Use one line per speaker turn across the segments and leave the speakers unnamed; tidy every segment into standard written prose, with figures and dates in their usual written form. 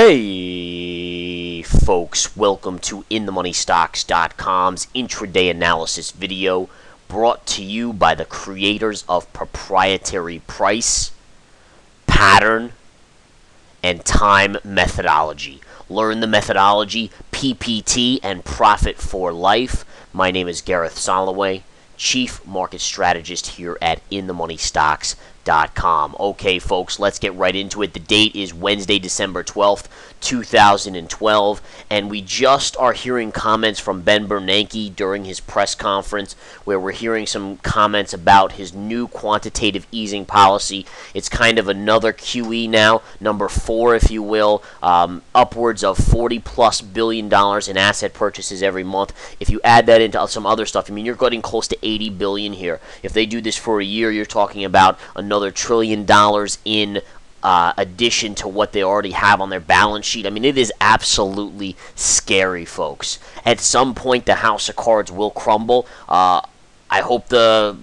Hey folks, welcome to InTheMoneyStocks.com's intraday analysis video brought to you by the creators of proprietary price, pattern, and time methodology. Learn the methodology, PPT, and profit for life. My name is Gareth Soloway, Chief Market Strategist here at InTheMoneyStocks.com. Okay, folks, let's get right into it. The date is Wednesday, December 12th, 2012, and we just are hearing comments from Bernanke during his press conference, where we're hearing some comments about his new quantitative easing policy. It's kind of another QE now, number 4, if you will, upwards of $40+ billion in asset purchases every month. If you add that into some other stuff, I mean, you're getting close to $80 billion here. If they do this for a year, you're talking about another $1 trillion in addition to what they already have on their balance sheet. I mean, it is absolutely scary, folks. At some point, the house of cards will crumble. I hope the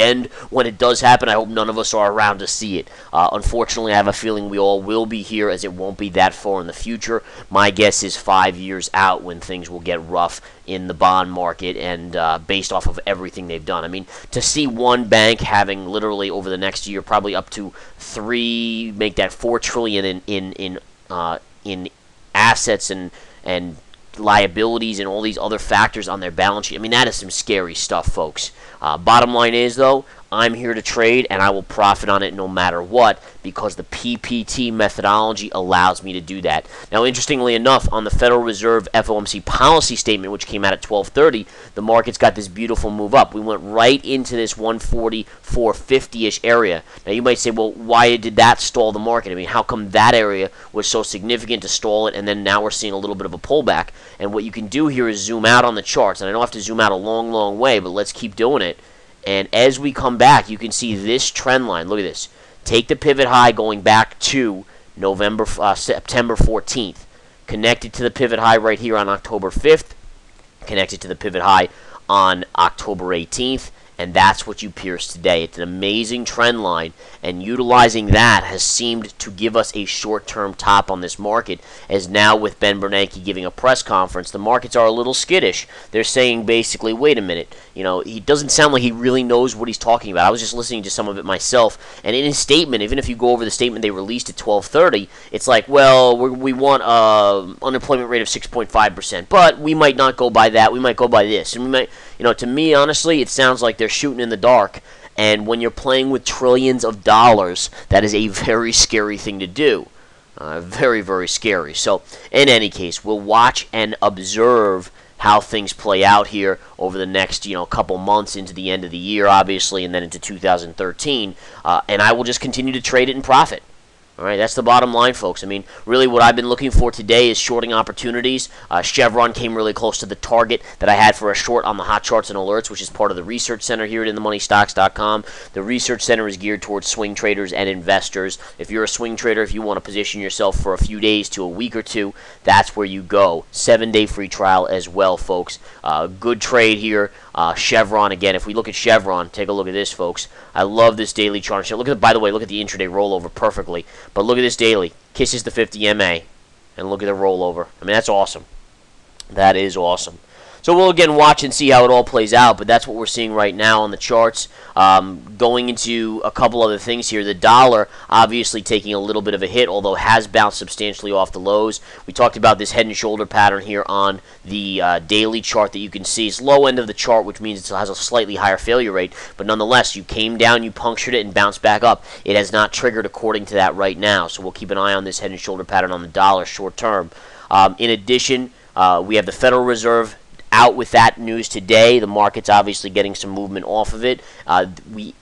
end, when it does happen, I hope none of us are around to see it. Unfortunately, I have a feeling we all will be here, as it won't be that far in the future. My guess is 5 years out when things will get rough in the bond market, and based off of everything they've done. I mean, to see one bank having literally over the next year probably up to make that $4 trillion in assets and liabilities and all these other factors on their balance sheet. I mean, that is some scary stuff, folks. Bottom line is, though, I'm here to trade, and I will profit on it no matter what, because the PPT methodology allows me to do that. Now, interestingly enough, on the Federal Reserve FOMC policy statement, which came out at 12:30, the market's got this beautiful move up. We went right into this 140, 450-ish area. Now, you might say, well, why did that stall the market? I mean, how come that area was so significant to stall it, and then now we're seeing a little bit of a pullback? And what you can do here is zoom out on the charts, and I don't have to zoom out a long, long way, but let's keep doing it. And as we come back, you can see this trend line. Look at this. Take the pivot high going back to September 14th. Connected to the pivot high right here on October 5th. Connected to the pivot high on October 18th. And that's what you pierce today. It's an amazing trend line, and utilizing that has seemed to give us a short-term top on this market, as now with Ben Bernanke giving a press conference, the markets are a little skittish. They're saying basically, wait a minute, he doesn't sound like he really knows what he's talking about. I was just listening to some of it myself, and in his statement, even if you go over the statement they released at 12:30, it's like, well, we want an unemployment rate of 6.5%, but we might not go by that. We might go by this, and we might, to me, honestly, it sounds like they're shooting in the dark, and when you're playing with trillions of dollars, that is a very scary thing to do. Very, very scary. So, in any case, we'll watch and observe how things play out here over the next, couple months into the end of the year, obviously, and then into 2013, and I will just continue to trade it and profit. All right, that's the bottom line, folks. I mean, really what I've been looking for today is shorting opportunities. Chevron came really close to the target that I had for a short on the hot charts and alerts, which is part of the research center here at InTheMoneyStocks.com. The research center is geared towards swing traders and investors. If you're a swing trader, if you want to position yourself for a few days to a week or two, that's where you go. 7-day free trial as well, folks. Good trade here. Chevron, again, if we look at Chevron, take a look at this, folks. I love this daily chart. By the way, look at the intraday rollover perfectly. But look at this daily. Kisses the 50 MA. And look at the rollover. I mean, that's awesome. That is awesome. So we'll again watch and see how it all plays out, but that's what we're seeing right now on the charts. Going into a couple other things here, the dollar obviously taking a little bit of a hit, although has bounced substantially off the lows. We talked about this head and shoulder pattern here on the daily chart that you can see. It's low end of the chart, which means it has a slightly higher failure rate, but nonetheless, you came down, you punctured it, and bounced back up. It has not triggered according to that right now, so we'll keep an eye on this head and shoulder pattern on the dollar short term. In addition, we have the Federal Reserve out with that news today. The market's obviously getting some movement off of it.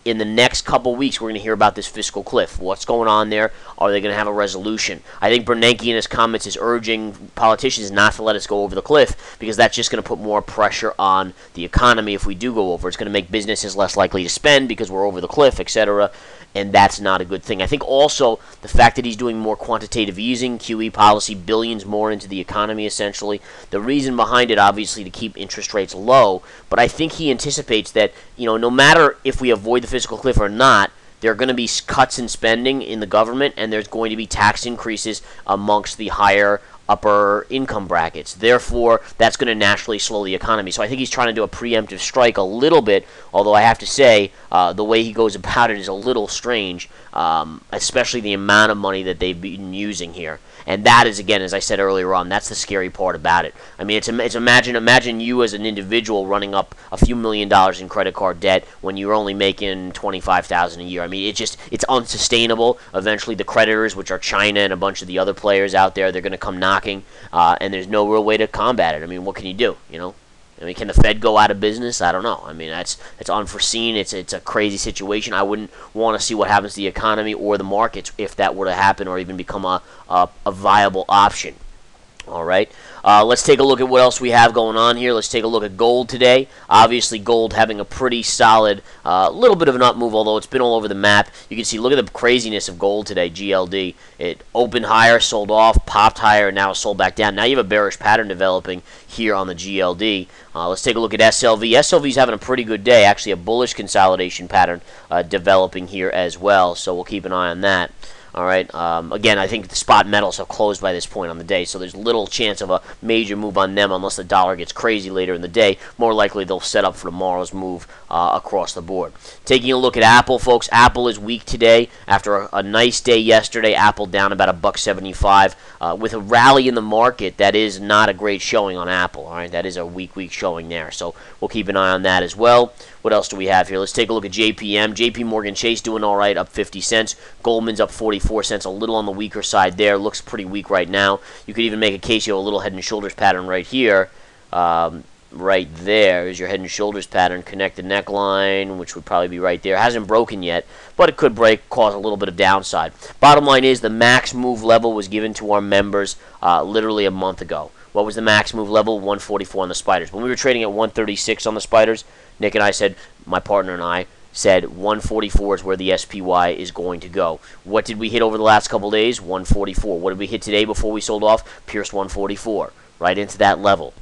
In the next couple weeks, we're going to hear about this fiscal cliff. What's going on there? Are they going to have a resolution? I think Bernanke in his comments is urging politicians not to let us go over the cliff, because that's just going to put more pressure on the economy if we do go over. It's going to make businesses less likely to spend because we're over the cliff, etc., and that's not a good thing. I think also the fact that he's doing more quantitative easing, QE policy, billions more into the economy, essentially. The reason behind it, obviously, to keep interest rates low, but I think he anticipates that, no matter if we avoid the fiscal cliff or not, there are going to be cuts in spending in the government, and there's going to be tax increases amongst the higher upper income brackets. Therefore, that's going to naturally slow the economy. So I think he's trying to do a preemptive strike a little bit, although I have to say the way he goes about it is a little strange, especially the amount of money that they've been using here. And that is, again, as I said earlier on, that's the scary part about it. I mean, it's imagine you as an individual running up a few $1,000,000 in credit card debt when you're only making $25,000 a year. I mean, it's unsustainable. Eventually, the creditors, which are China and a bunch of the other players out there, they're going to come knocking, and there's no real way to combat it. I mean, what can you do? You know. I mean, can the Fed go out of business? I don't know. I mean, it's unforeseen. It's a crazy situation. I wouldn't want to see what happens to the economy or the markets if that were to happen or even become a viable option. All right. Let's take a look at what else we have going on here. Let's take a look at gold today. Obviously, gold having a pretty solid, little bit of an up move, although it's been all over the map. You can see, look at the craziness of gold today, GLD. It opened higher, sold off, popped higher, and now sold back down. Now you have a bearish pattern developing here on the GLD. Let's take a look at SLV. SLV's having a pretty good day, actually a bullish consolidation pattern developing here as well, so we'll keep an eye on that. All right. Again, I think the spot metals have closed by this point on the day, so there's little chance of a major move on them unless the dollar gets crazy later in the day. More likely, they'll set up for tomorrow's move across the board. Taking a look at Apple, folks. Apple is weak today. After a nice day yesterday, Apple down about $1.75 with a rally in the market. That is not a great showing on Apple. All right, that is a weak showing there. So we'll keep an eye on that as well. What else do we have here? Let's take a look at JPM. JP Morgan Chase doing all right, up 50 cents. Goldman's up 44 cents, a little on the weaker side there. Looks pretty weak right now. You could even make a case you have a little head and shoulders pattern right here. Right there is your head and shoulders pattern. Connect the neckline, which would probably be right there. Hasn't broken yet, but it could break, cause a little bit of downside. Bottom line is the max move level was given to our members literally a month ago. What was the max move level? 144 on the spiders. When we were trading at 136 on the spiders, Nick and I said, my partner and I said 144 is where the SPY is going to go. What did we hit over the last couple days? 144. What did we hit today before we sold off? Pierced 144. Right into that level.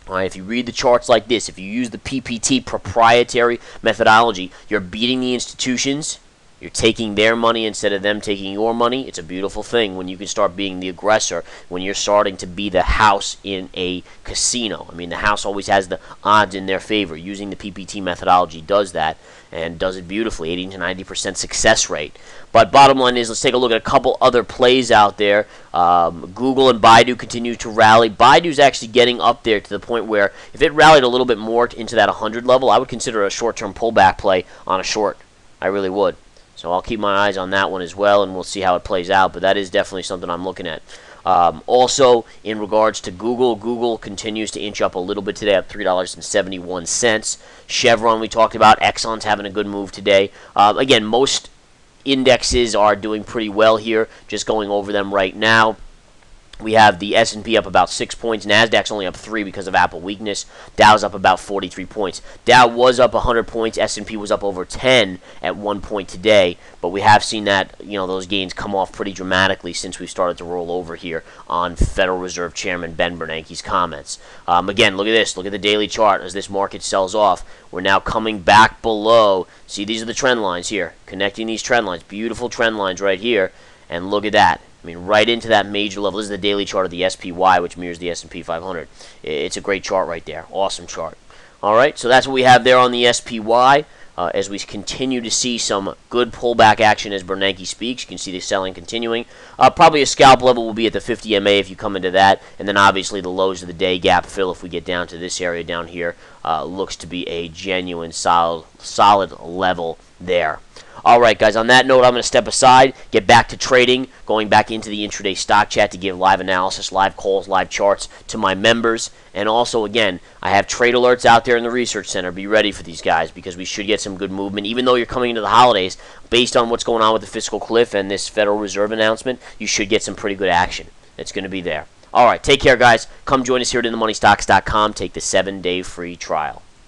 All right, if you read the charts like this, if you use the PPT proprietary methodology, you're beating the institutions. You're taking their money instead of them taking your money. It's a beautiful thing when you can start being the aggressor, when you're starting to be the house in a casino. I mean, the house always has the odds in their favor. Using the PPT methodology does that, and does it beautifully, 80 to 90% success rate. But bottom line is, let's take a look at a couple other plays out there. Google and Baidu continue to rally. Baidu's actually getting up there to the point where if it rallied a little bit more into that 100 level, I would consider a short-term pullback play on a short. I really would. So I'll keep my eyes on that one as well, and we'll see how it plays out. But that is definitely something I'm looking at. Also, in regards to Google, Google continues to inch up a little bit today at $3.71. Chevron we talked about. Exxon's having a good move today. Again, most indexes are doing pretty well here. Just going over them right now. We have the S&P up about 6 points. NASDAQ's only up 3 because of Apple weakness. Dow's up about 43 points. Dow was up 100 points. S&P was up over 10 at one point today. But we have seen that, those gains come off pretty dramatically since we started to roll over here on Federal Reserve Chairman Ben Bernanke's comments. Again, look at this. Look at the daily chart as this market sells off. We're now coming back below. See, these are the trend lines here. Connecting these trend lines. Beautiful trend lines right here. And look at that. I mean, right into that major level. This is the daily chart of the SPY, which mirrors the S&P 500. It's a great chart right there. Awesome chart. All right, so that's what we have there on the SPY. As we continue to see some good pullback action as Bernanke speaks. You can see the selling continuing. Probably a scalp level will be at the 50 MA if you come into that. And then obviously the lows of the day gap fill if we get down to this area down here. Looks to be a genuine solid level there. All right, guys, on that note, I'm going to step aside, get back to trading, going back into the intraday stock chat to give live analysis, live calls, live charts to my members. And also, again, I have trade alerts out there in the research center. Be ready for these guys because we should get some good movement. Even though you're coming into the holidays, based on what's going on with the fiscal cliff and this Federal Reserve announcement, you should get some pretty good action. It's going to be there. All right, take care, guys. Come join us here at InTheMoneyStocks.com. Take the 7-day free trial.